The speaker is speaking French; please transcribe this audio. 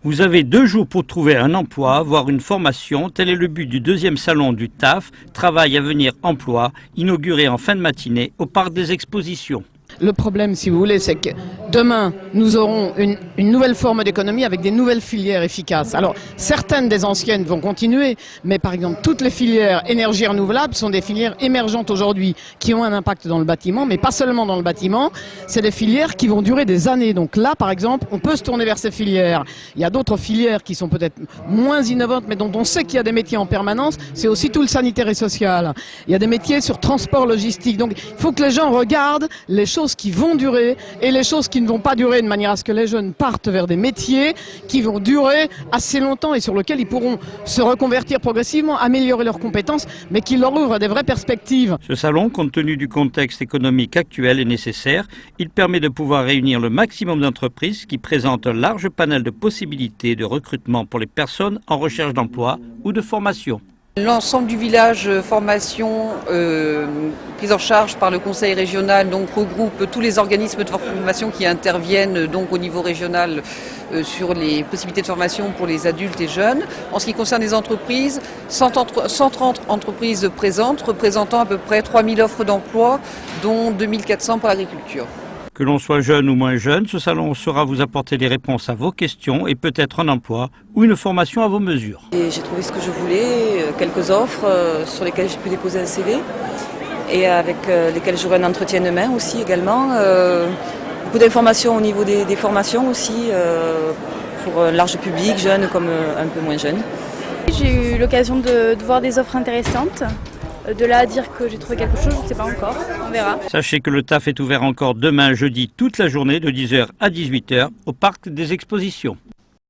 Vous avez 2 jours pour trouver un emploi, voire une formation. Tel est le but du 2e salon du TAF, Travail, Avenir, Emploi, inauguré en fin de matinée au Parc des Expositions. Le problème, si vous voulez, c'est que demain, nous aurons une nouvelle forme d'économie avec des nouvelles filières efficaces. Alors, certaines des anciennes vont continuer, mais par exemple, toutes les filières énergie renouvelable sont des filières émergentes aujourd'hui, qui ont un impact dans le bâtiment, mais pas seulement dans le bâtiment. C'est des filières qui vont durer des années. Donc là, par exemple, on peut se tourner vers ces filières. Il y a d'autres filières qui sont peut-être moins innovantes, mais dont on sait qu'il y a des métiers en permanence. C'est aussi tout le sanitaire et social. Il y a des métiers sur transport logistique. Donc, il faut que les gens regardent les choses qui vont durer et les choses qui ne vont pas durer, de manière à ce que les jeunes partent vers des métiers qui vont durer assez longtemps et sur lesquels ils pourront se reconvertir progressivement, améliorer leurs compétences, mais qui leur ouvrent des vraies perspectives. Ce salon, compte tenu du contexte économique actuel, est nécessaire. Il permet de pouvoir réunir le maximum d'entreprises qui présentent un large panel de possibilités de recrutement pour les personnes en recherche d'emploi ou de formation. L'ensemble du village formation prise en charge par le conseil régional donc regroupe tous les organismes de formation qui interviennent donc au niveau régional sur les possibilités de formation pour les adultes et jeunes. En ce qui concerne les entreprises, 130 entreprises présentes représentant à peu près 3000 offres d'emploi dont 2400 pour l'agriculture. Que l'on soit jeune ou moins jeune, ce salon saura vous apporter des réponses à vos questions et peut-être un emploi ou une formation à vos mesures. J'ai trouvé ce que je voulais, quelques offres sur lesquelles j'ai pu déposer un CV et avec lesquelles j'aurai un entretien demain aussi également. Beaucoup d'informations au niveau des formations aussi pour un large public, jeune comme un peu moins jeune. J'ai eu l'occasion de voir des offres intéressantes. De là à dire que j'ai trouvé quelque chose, je ne sais pas encore, on verra. Sachez que le TAF est ouvert encore demain jeudi toute la journée de 10h à 18h au Parc des Expositions.